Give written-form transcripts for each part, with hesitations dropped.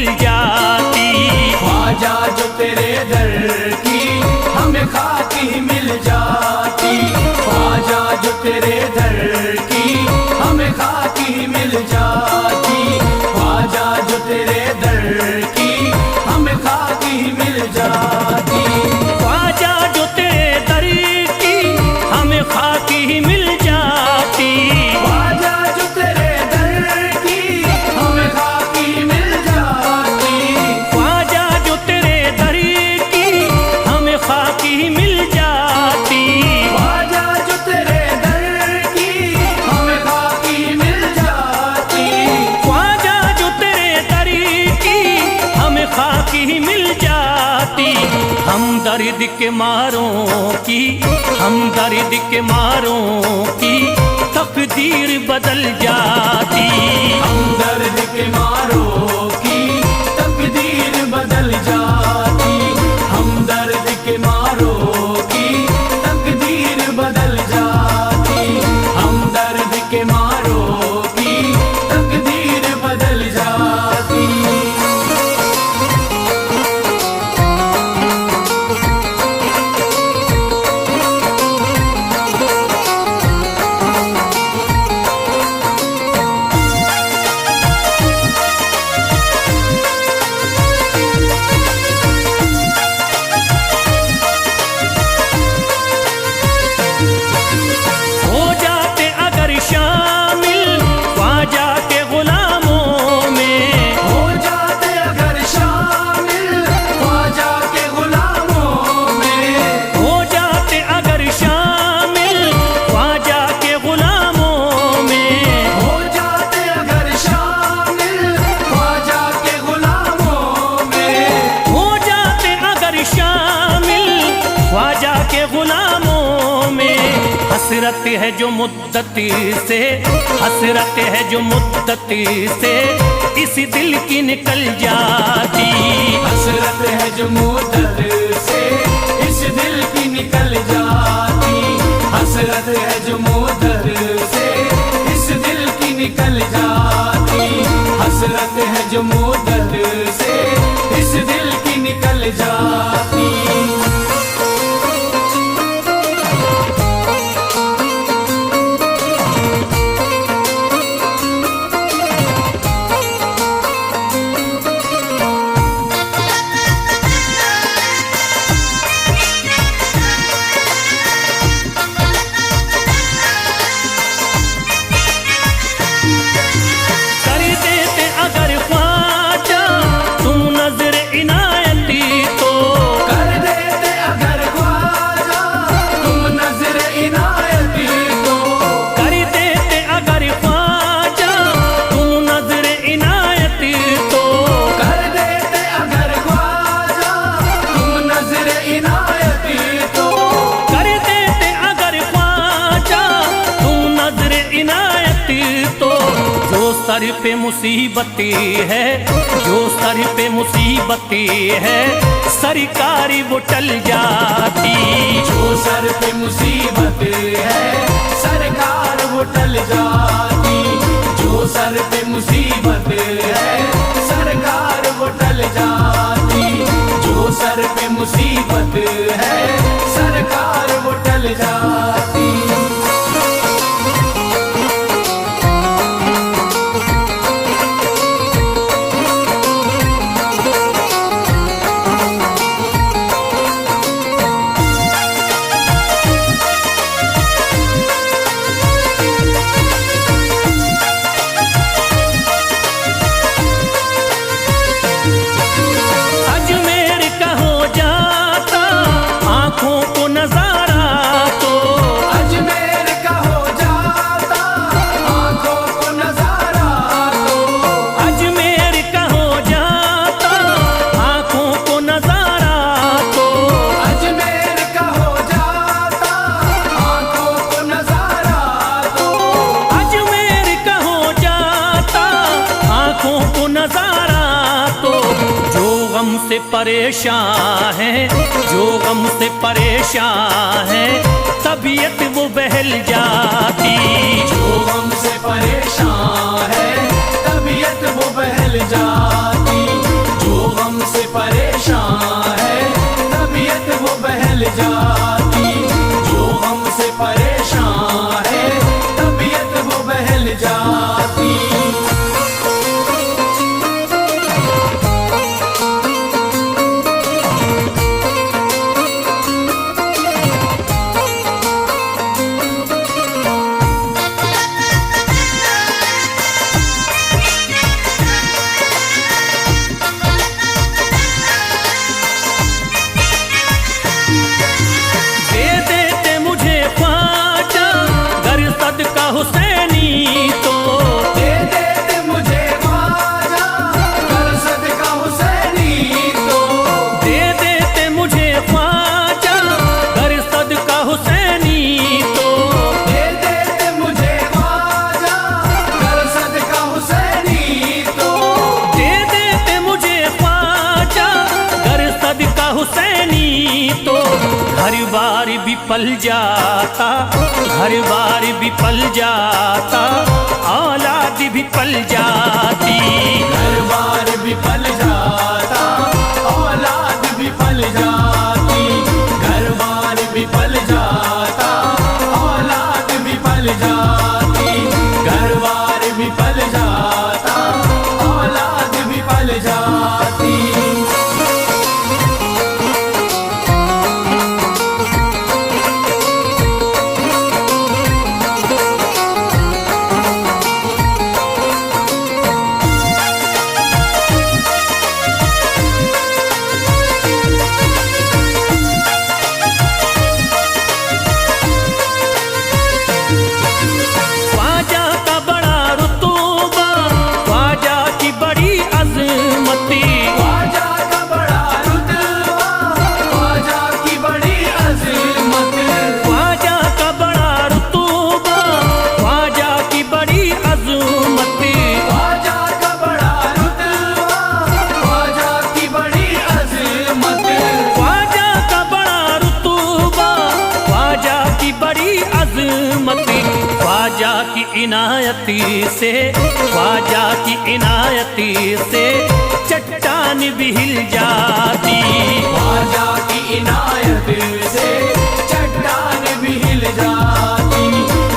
मिल जाती। ख्वाजा जो तेरे दर की हमें खाकी मिल जाती। ख्वाजा जो तेरे दर की हमें खाकी मिल जाती। ख्वाजा जो तेरे दर की हमें खाकी मिल जाती। ख्वाजा जो तेरे दर की हमें खाकी मिल जाती। ख्वाजा जो तेरे दर की हमें खाकी मिल जाती। ख्वाजा जो तेरे दर की हमें खाकी मिल जाती। ख्वाजा जो तेरे दर की हमें खाकी मिल जाती। ख्वाजा जो तेरे दर की हमें खाकी मिल जाती। हम दर्द के मारों की, हम दर्द के मारों की तकदीर बदल जाती। हम दर्द के मारों की तकदीर बदल जाती। हम दर्द के मारों की तकदीर बदल जाती। हम दर्द के मारों की तकदीर बदल जाती। हो जाते अगर शामिल ख्वाजा के गुलामों में। हो जाते अगर शामिल ख्वाजा के गुलामों में। हो जाते अगर शामिल ख्वाजा के गुलामों में। हो जाते अगर शामिल ख्वाजा के गुलामों में। हो जाते अगर शामिल ख्वाजा के गुलामों में। हसरत है जो मुद्दती से, हसरत है जो मुद्दती से इस दिल की निकल जाती। हसरत है जो मुद्दत से इस दिल की निकल जाती। हसरत है जो मुद्दत से इस दिल की निकल जाती। हसरत है जो मुद्दत से इस दिल की निकल जाती। कर देते अगर ख्वाजा तुम नजर इनायती तो। कर देते अगर ख्वाजा तुम नजर इनायती तो। कर देते अगर ख्वाजा तुम नजर इनायती तो। कर देते अगर ख्वाजा तुम नजर इनायती तो। कर देते अगर ख्वाजा तुम नजर इनायती तो। जो सर पे मुसीबती है, जो सर पे मुसीबती है सरकारी वो टल जाती। जो सर पे मुसीबत है सरकार वो टल जाती। जो सर पे मुसीबत है सरकार वो टल जाती। जो सर पे मुसीबत है सरकार वो टल जाती। अजमेर का हो जाता आंखों को नजारा तो। अजमेर का हो जाता आंखों को नजारा तो। अजमेर का हो जाता आंखों को नजारा तो। अजमेर का हो जाता आंखों को नजारा तो। अजमेर का हो जाता आंखों को नजारा तो। जो गम से परेशान है, जो गम से परेशान है तबीयत वो बहल जाती। जो गम से परेशान है तबीयत वो बहल जाती। नहीं तो घर बार भी पल जाता, घर बार भी पल जाता, औलाद भी पल जाती। घर बार भी पल जाता, औलाद भी पल जाती। घर बार भी पल जाता, औलाद भी पल जाती। घर बार भी पल जाता, औलाद भी पल जाती। ख्वाजा का बड़ा रुतबा, ख्वाजा की बड़ी अजमती, ख्वाजा का बड़ा रुतबा, ख्वाजा की बड़ी अज़मत। ख्वाजा का बड़ा रुतबा, ख्वाजा की बड़ी अजमती। ख्वाजा का बड़ा रुतबा, ख्वाजा की बड़ी अज़मत। ख्वाजा का बड़ा रुतबा, ख्वाजा की बड़ी अजमती। ख्वाजा की इनायती से, ख्वाजा की इनायती से चट्टान भी हिल जाती। ख्वाजा की इनायत से चट्टान भी हिल जाती।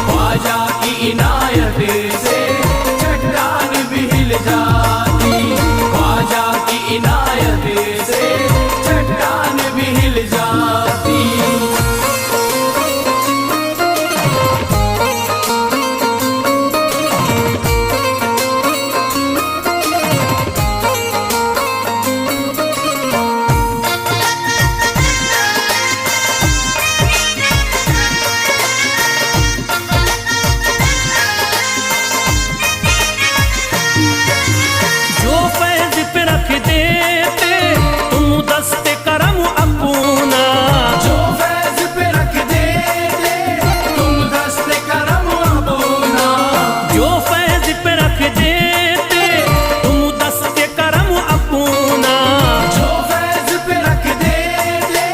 ख्वाजा की इनायत से चट्टान भी हिल जाती। ख्वाजा की इनायत से चट्टान भी हिल जाती। जो फैज पे रख देते तुम दस्ते करम अपना, जो फैज पे रख देते तुम दस्ते करम अपना। जो फैज पे रख देते तुम दस्ते करम अपना। जो फैज पे रख देते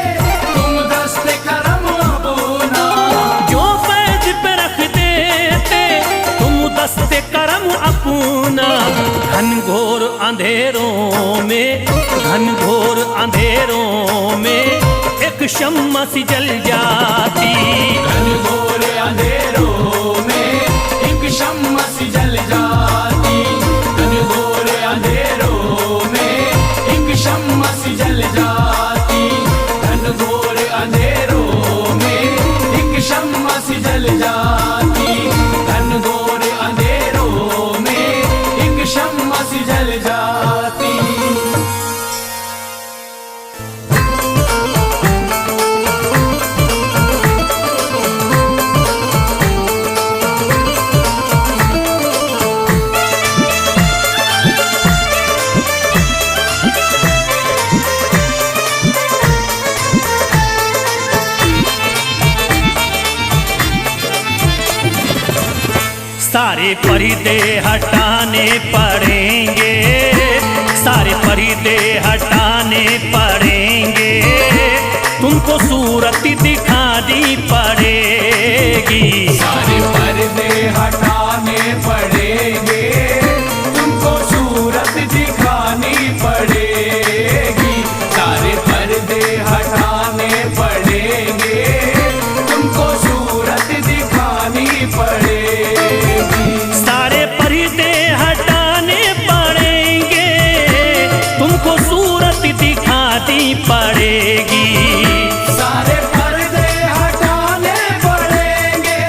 तुम दस्ते करम अपना। जो फैज पे रख देते तुम दस्ते करम अपना। घनघोर अंधेरों में, घनघोर अंधेरों में एक शम्मा सी जल जाती। घनघोर अंधेरों में एक शम्मा सी जल जाती। घनघोर अंधेरों में एक शम्मा सी जल जाती। घनघोर अंधेरों में एक शम्मा सी जल जाती। घनघोर अंधेरों में एक शम्मा सी जल जाती। सारे पर्दे हटाने पड़ेंगे, सारे पर्दे हटाने पड़ेंगे, तुमको सूरत दिखानी पड़ेगी। सारे पर्दे हटाने पड़ेंगे, तुमको सूरत दिखानी पड़ेगी। सारे पर्दे हटाने पड़ेंगे, तुमको सूरत दिखानी पड़ेगी। सारे पर्दे हटाने पड़ेंगे, तुमको सूरत दिखानी पड़ेगी। सारे पर्दे हटाने पड़ेंगे,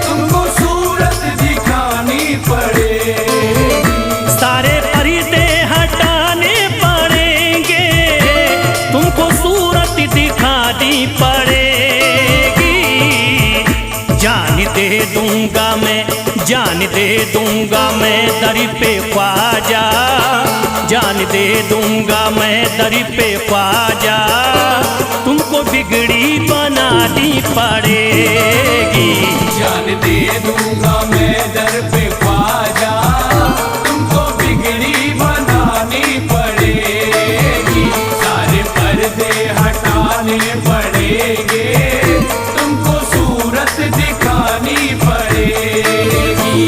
तुमको सूरत दिखानी पड़ेगी। सारे पर्दे हटाने पड़ेंगे, तुमको सूरत दिखानी पड़ेगी। जान दे दूंगा मैं, जान दे दूंगा मैं दर पे ख्वाजा, जान दे दूंगा मैं दर पे ख्वाजा, तुमको बिगड़ी बनानी पड़ेगी। जान दे दूंगा मैं दर पे ख्वाजा, तुमको बिगड़ी बनानी पड़ेगी। सारे पर्दे हटा पड़ेंगे, तुमको सूरत दिखानी पड़ेगी।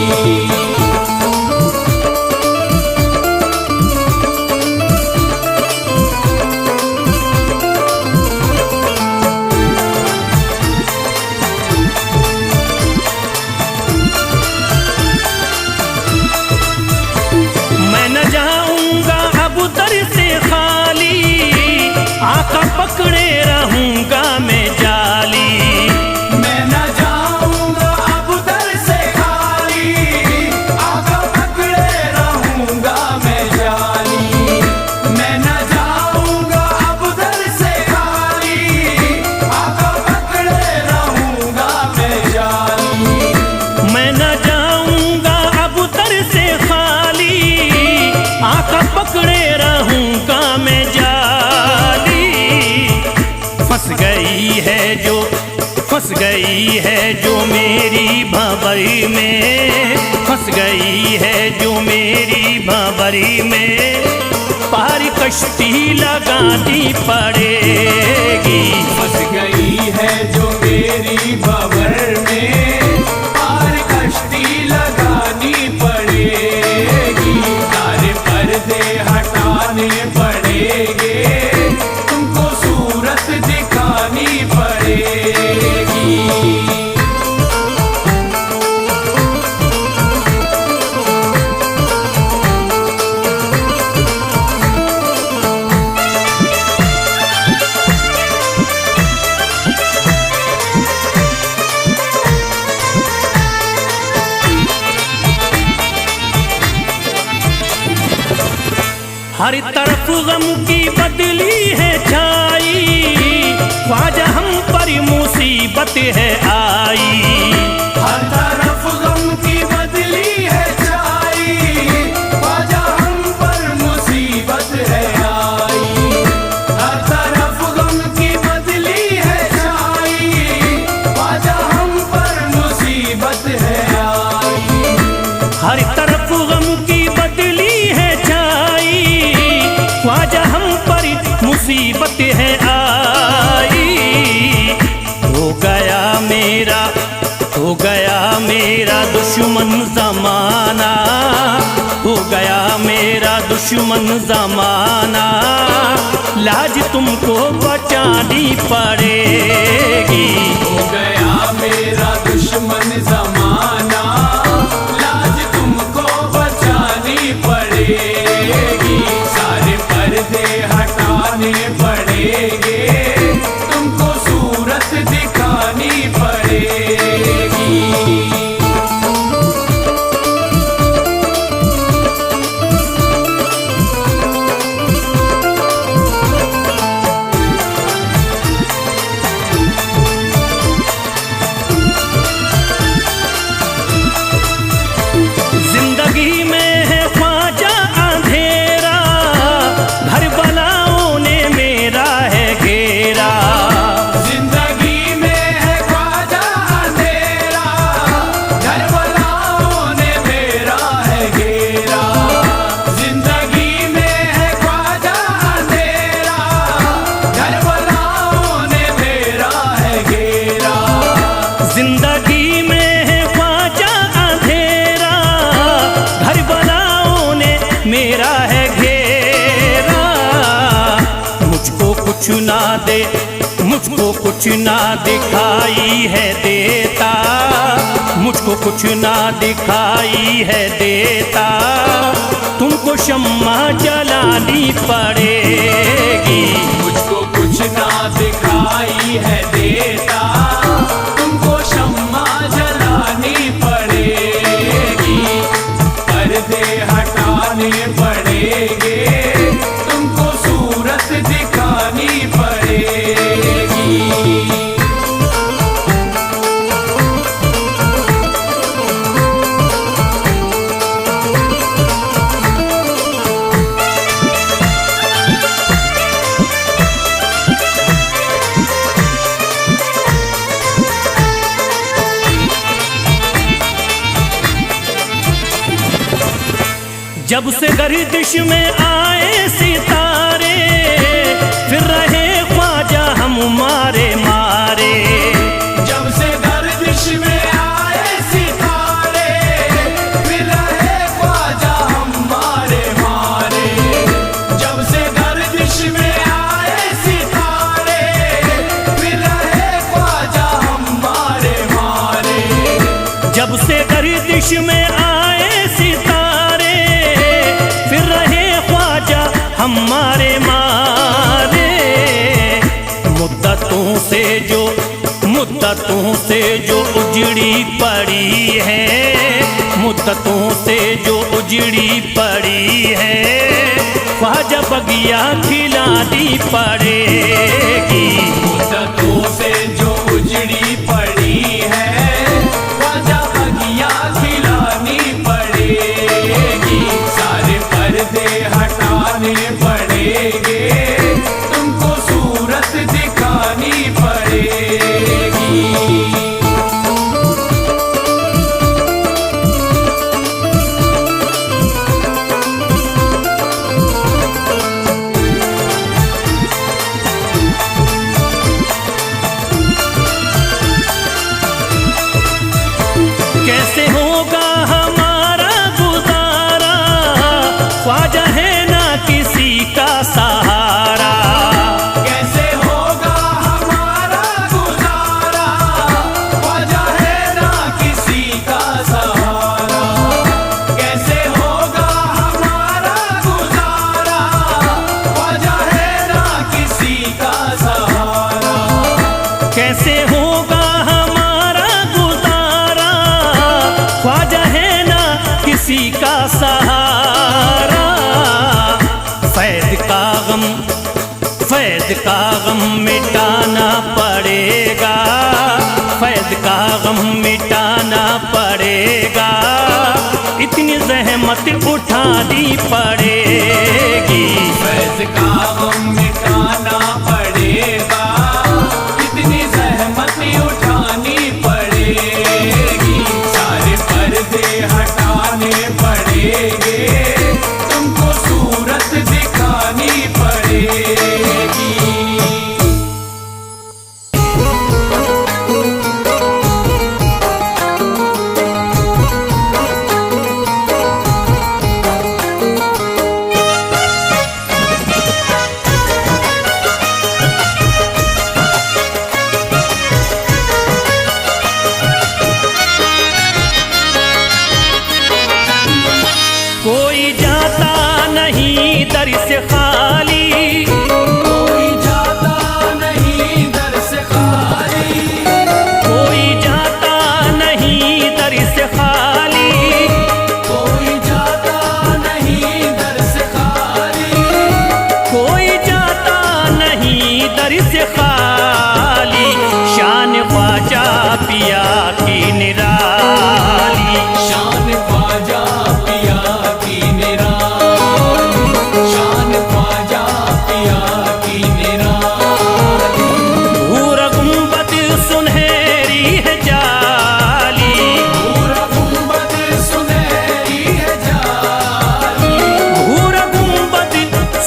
आका पकड़े रहूंगा मैं जाली, मैं न जाऊंगा अब दर से खाली, आका पकड़े रहूंगा मैं जाली। मैं न जाऊंगा अब दर से खाली, आका पकड़े रहूंगा मैं जाली। मैं न जाऊंगा अब दर से खाली, आका पकड़े रहूंगा मैं जाली। फंस गई है जो मेरी भंवरी में, फंस गई है जो मेरी भंवरी में, पार कश्ती लगानी पड़ेगी। फंस गई है जो मेरी भंवर में, पार कश्ती लगानी पड़ेगी। सारे पर्दे हटाने पड़ेंगे, तुमको सूरत दिखानी पड़ेगी। हर तरफ गम की बदली है छाई, ख्वाजा हम पर मुसीबत है आई। हर तरफ गम की बदली है छाई, ख्वाजा हम पर मुसीबत है आई। हर तरफ गम की बदली है छाई, ख्वाजा हम पर मुसीबत है आई। हर तरफ गम की बदली है छाई, ख्वाजा हम पर मुसीबत है आई। हो गया मेरा दुश्मन ज़माना, हो गया मेरा दुश्मन ज़माना, लाज तुमको बचानी पड़ेगी। हो गया मेरा दुश्मन ज़माना, लाज तुमको बचानी पड़ेगी। सारे पर्दे हटाने पड़ेंगे, तुमको सूरत दिखानी पड़ेगी। जिंदगी में है ख्वाजा अंधेरा, घर बलाओं ने मेरा है घेरा। जिंदगी में है ख्वाजा अंधेरा, घर बलाओं ने मेरा है घेरा। जिंदगी में है ख्वाजा अंधेरा, घर बलाओं ने मेरा है घेरा। जिंदगी में है ख्वाजा अंधेरा, घर बलाओं ने मेरा है घेरा। मुझको कुछ ना दे, मुझको कुछ ना दिखाई है देता, मुझको कुछ ना दिखाई है देता, तुमको शम्मा जलानी पड़ेगी। मुझको कुछ ना दिखाई है देता, तुमको शम्मा जलानी पड़ेगी। पर्दे हटाने पड़ेंगे, तुमको सूरत दिखानी पड़ेगी। जब से गर्दिश में आए सितारे, फिर रहे ख्वाजा हम मारे मारे। मुद्दतों से जो उजड़ी पड़ी है, मुद्दतों से जो उजड़ी पड़ी है, ख्वाजा बगिया खिलानी पड़ेगी। मुद्दतों से जो उजड़ी पड़ी है, ख्वाजा बगिया खिलानी पड़ेगी। सारे पर्दे हटाने पड़ेंगे, तुमको सूरत दिखानी पड़ेगी। कैसे होगा हमारा गुजारा, ख्वाजा है ना किसी का सहारा। कैसे होगा हमारा गुजारा, ख्वाजा है ना किसी का सहारा। कैसे होगा हमारा गुजारा, ख्वाजा है ना किसी का सहारा। कैसे होगा हमारा गुजारा, ख्वाजा है ना किसी का सहारा। फैज़ का गम मिटाना पड़ेगा, फैज़ का गम मिटाना पड़ेगा। इतनी ज़हमत उठानी पड़ेगी। फैज़ का गम मिटाना पड़ेगा, इतनी ज़हमत उठानी पड़ेगी। सारे पर्दे हटाने पड़ेंगे, तुमको सूरत दिखानी पड़ेगी। कोई जाता नहीं दर से खाली, कोई जाता नहीं दर से खाली। कोई जाता नहीं दर से खाली, कोई जाता नहीं दर से खाली। कोई जाता नहीं दर से खाली। शान ख्वाजा पिया की निराली, शान ख्वाजा पिया की निराली। शान ख्वाजा पिया की निराली। भूरा गुंबद सुनहरी है जाली, पूरा गुंबद सुनहरी है जाली। भूरा गुंबद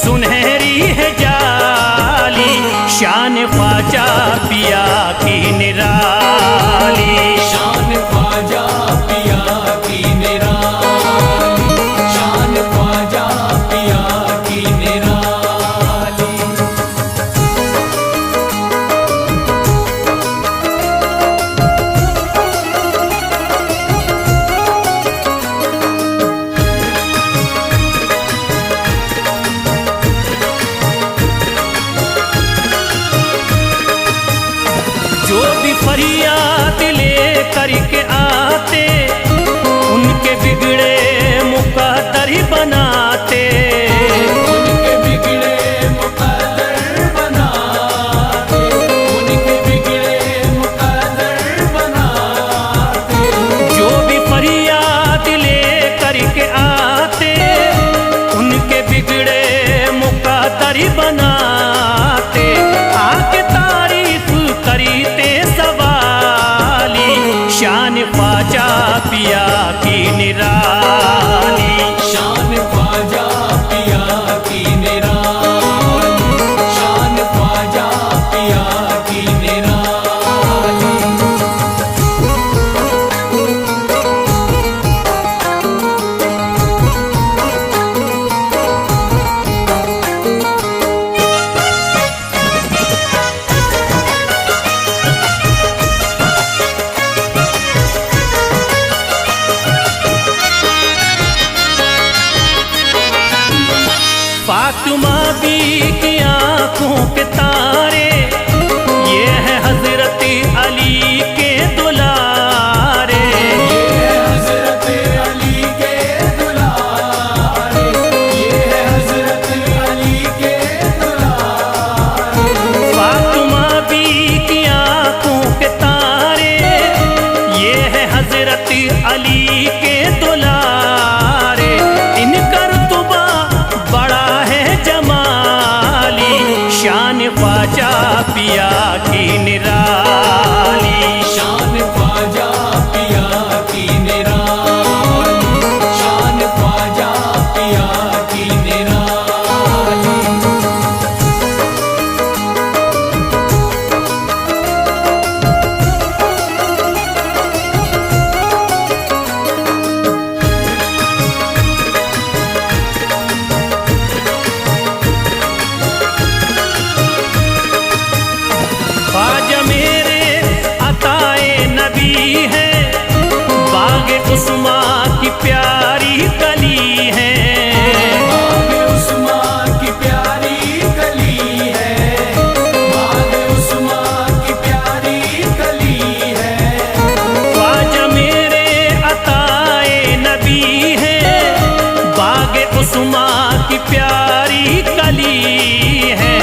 सुनहरी है जाली। शान ख्वाजा पिया की निराली, शान ख्वाजा पिया की निराली। शान ख्वाजा पिया की निराली। जो भी फरियाद ले करके आते, उनके बिगड़े मुकद्दर ही बनाते। उनके बिगड़े मुकद्दर बनाते। उनके बिगड़े मुकद्दर बनाते। जो भी फरियाद ले करके आते, उनके बिगड़े मुकद्दर ही बनाते। आके तारीफ करते सवाली, शान ख्वाजा पिया की निराली। शान ख्वाजा पिया की निराली। शान ख्वाजा पिया की निराली। फातिमा बी की आंखों के तारे, ये है हजरत अली की प्यारी कली है, बाग उस्मा की प्यारी कली है, बाग उस्मा की प्यारी कली है। ख्वाजा मेरे अताए नबी है, बाग उस्मा की प्यारी कली है।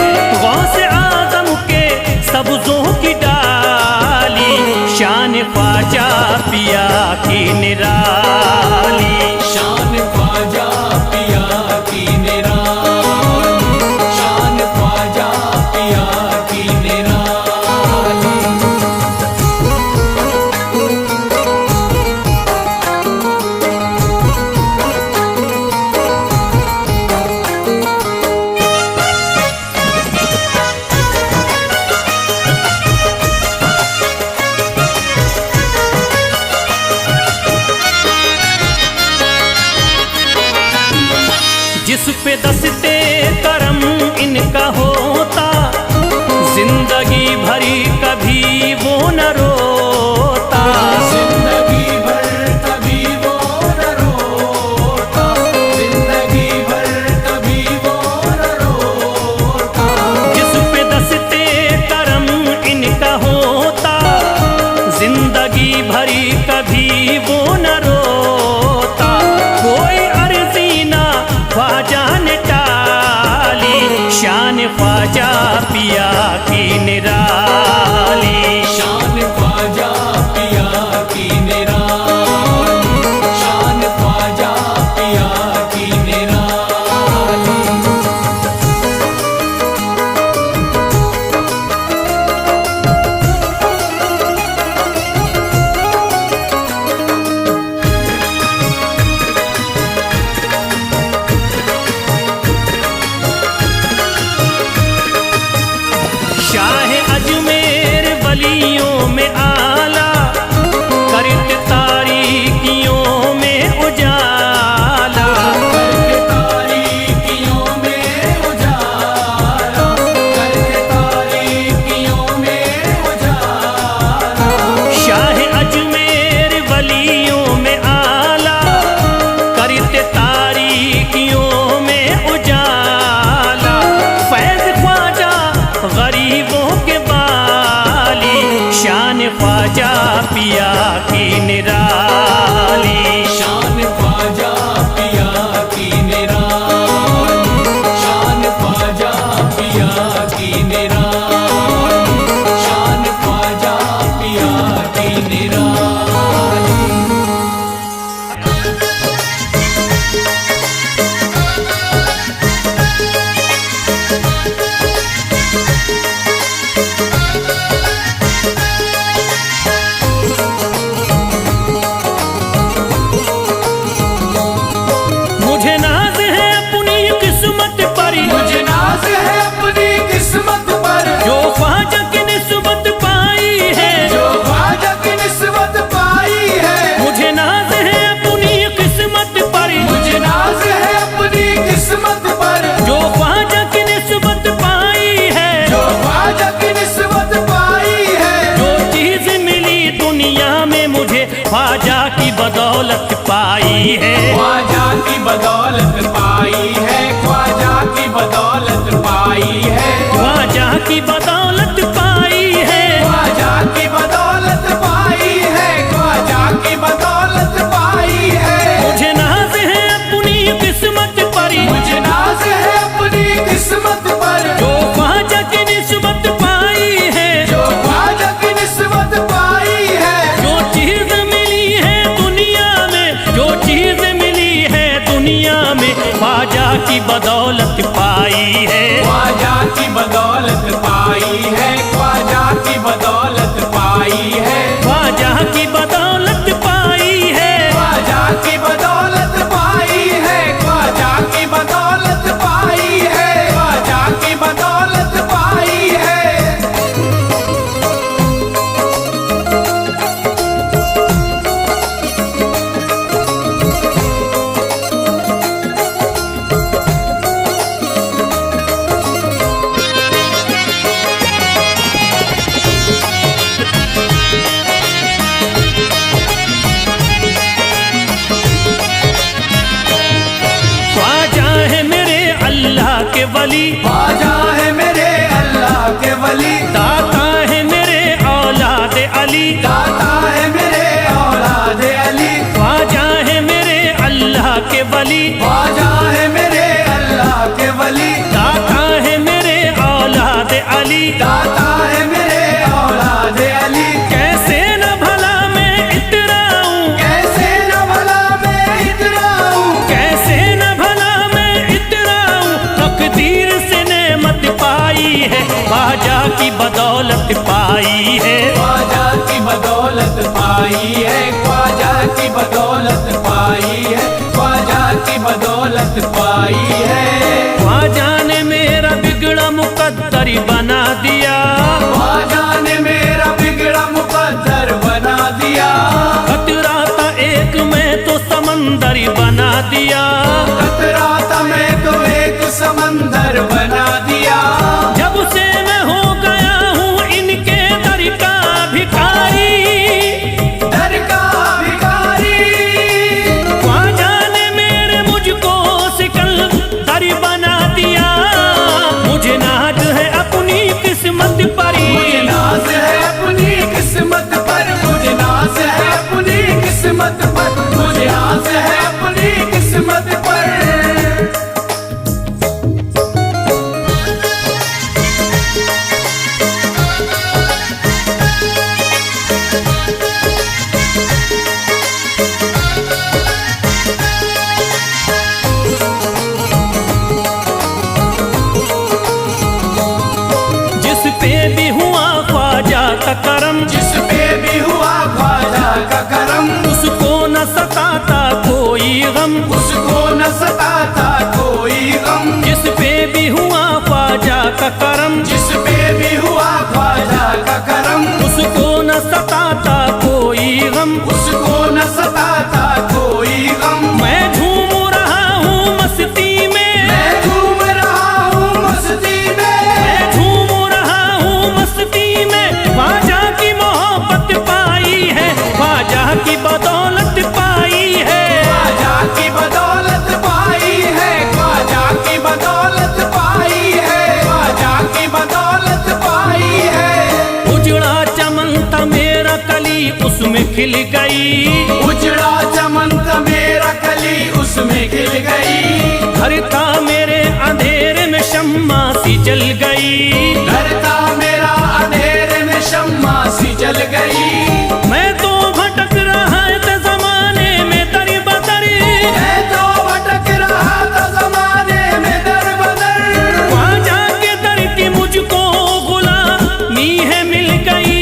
गौसे आजम के सब्जों की डाली, शान ख्वाजा पिया की निराली, शान ख्वाजा पिया की निराली, शान ख्वाजा पिया की निराली। जिस पे दस्ते करम इनका होता, जिंदगी भरी कभी वो न रोता, जिंदगी भर कभी वो न रोता, जिंदगी भर कभी वो न रोता। जिस पे दस्ते करम इनका होता, जिंदगी भरी कभी वो न रोता। कोई अर्जी ना ख्वाजा ने टाली, शान ख्वाजा पिया की निराली, शान ख्वाजा पिया की निराली, शान ख्वाजा पिया की निराली। शाह अजमेर वलियों में आला, करत तारीकियों में उजाला, करके तारीकियों में उजाला, करके तारीकियों में उजाला। शाह अजमेर वलियों में आला, करत तारीकियों में उजाला। फैज ख्वाजा गरीबों के बाली, शान ख्वाजा पिया की निराली, शान ख्वाजा पिया की निराली, शान ख्वाजा पिया की निराली, शान ख्वाजा पिया की निराली। मुझे नाज है अपनी किस्मत पर, मुझे नाज है अपनी किस्मत पर, जो ख्वाजा की निस्बत पाई है, जो ख्वाजा की निस्बत पाई है। मुझे नाज है अपनी किस्मत पर, मुझे नाज है अपनी किस्मत पर, जो ख्वाजा की निस्बत पाई है, जो ख्वाजा की निस्बत पाई है। जो चीज मिली दुनिया में मुझे ख्वाजा की बदौलत पाई है, ख्वाजा की बदौलत पाई है, ख्वाजा की बदौलत पाई है, ख्वाजा की बदौलत पाई है, ख्वाजा की बदौलत पाई है, ख्वाजा की बदौलत पाई है। मुझे नाज है अपनी किस्मत पर, मुझे नाज है अपनी किस्मत पर, जो ख्वाजा की निस्बत पाई है, जो ख्वाजा की निस्बत पाई है। जो चीज मिली है दुनिया में, जो चीज मिली है दुनिया में, ख्वाजा की बदौलत पाई है, ख्वाजा की बदौलत पाई है, ख्वाजा की बदौलत पाई है, ख्वाजा की बदौलत पाई है, ख्वाजा की बदौलत पाई है, ख्वाजा की बदौलत पाई है, ख्वाजा की बदौलत पाई है। के वली, ख्वाजा है मेरे अल्लाह के वली, दाता है मेरे औलाद अली, दाता है मेरे औलाद अली, ख्वाजा है मेरे अल्लाह के वली, ख्वाजा है मेरे अल्लाह के वली, दाता है मेरे औलाद अली, दाता है मेरे औलाद अली। कैसे न भला मैं इतराऊं, कैसे न भला मैं इतराऊं, कैसे न भला मैं इतराऊं, तकदीर से नेमत पाई है, ख्वाजा की बदौलत पाई है, ख्वाजा की बदौलत पाई है, ख्वाजा की बदौलत पाई है, ख्वाजा की बदौलत पाई है। ख्वाजा ने मेरा बिगड़ा मुकद्दर बना दिया, ख्वाजा ने मेरा बिगड़ा मुकद्दर बना दिया, खतरा था एक मैं तो समंदर बना दिया, खतरा था मैं तो एक समंदर बना दिया। जब से मैं हो गया हूँ इनके दर का भिखारी, दर का भिखारी, ख्वाजा ने मेरे मुझको सिकंदर बना दिया, मुझे नाज है अपनी किस्मत पर, मुझे नाज है अपनी किस्मत पर, मुझे नाज है अपनी किस्मत पर, मुझे नाज है अपनी किस्मत पर। जिस पे भी हुआ ख्वाजा का करम, जिस पे भी हुआ ख्वाजा का करम, उसको न सताता कोई गम, उसको न सताता कोई गम, जिस पे भी हुआ ख्वाजा का करम, जिस पे भी हुआ ख्वाजा का करम, उसको न सताता कोई गम, उसको न सताता कोई गम। मैं झूम रहा हूँ मस्ती में, मैं झूम रहा हूँ मस्ती में, मैं झूम रहा हूँ मस्ती में, ख्वाजा की मोहब्बत पाई है, ख्वाजा की बदौलत पाई है, ख्वाजा की बदौलत पाई है, ख्वाजा की बदौलत पाई है, ख्वाजा की बदौलत पाई है। उजड़ा चमन था मेरा कली उसमें खिल गई, उजड़ा चमन था मेरा कली उसमें खिल गई, घर था मेरे अंधेरे में शम्मा सी जल गई, घर था मेरा अंधेरे में शम्मा सी जल गई। मैं तो भटक रहा था जमाने में दर बदर, मैं तो भटक रहा था जमाने में दर बदर, ख्वाजा के दर की मुझको गुलामी है मिल गई,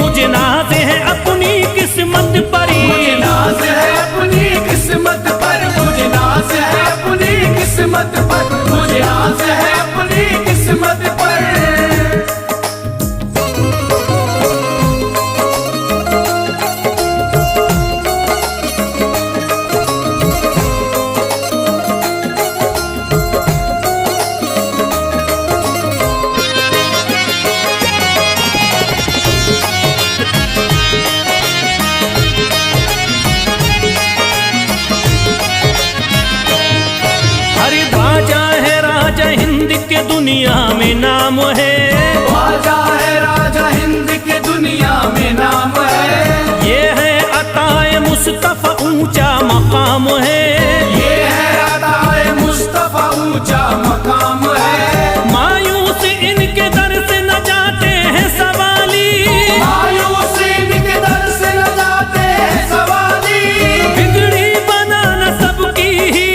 मुझे नाज है अपनी किस्मत पर, मुझे नाज है अपनी किस्मत पर, मुझे नाज है अपनी किस्मत पर, मुझे नाज है अपनी किस्मत पर। अरे ख्वाजा है राजा हिंद के दुनिया में नाम है, ख्वाजा है राजा हिंद के दुनिया में नाम है, ये है अताए मुस्तफा ऊंचा मकाम है, ये है अताए मुस्तफा ऊंचा मकाम है। मायूस इनके दर से न जाते हैं सवाली, मायूस इनके दर से न जाते हैं सवाली, बिगड़ी बनाना सबकी ही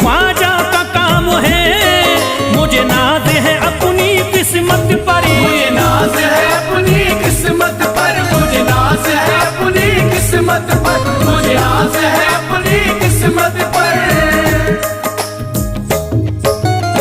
ख्वाजा का काम है, मुझे नाज है अपनी किस्मत पर, मुझे नाज है अपनी किस्मत पर, मुझे नाज है अपनी किस्मत पर, मुझे नाज है अपनी किस्मत पर।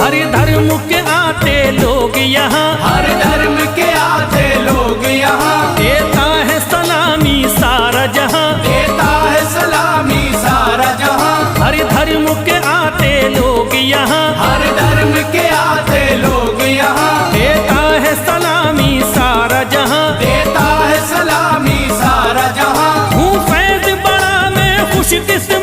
हर धर्म के आते लोग यहाँ, हर धर्म के आते लोग यहाँ, देता है सलामी सारा जहाँ, देता है सलामी सारा जहाँ, हर धर्म के आते लोग यहाँ, हर धर्म के आते लोग यहाँ, देता है सलामी सारा जहाँ, देता है सलामी सारा जहाँ। हूँ फैज बड़ा मैं खुश किस्मत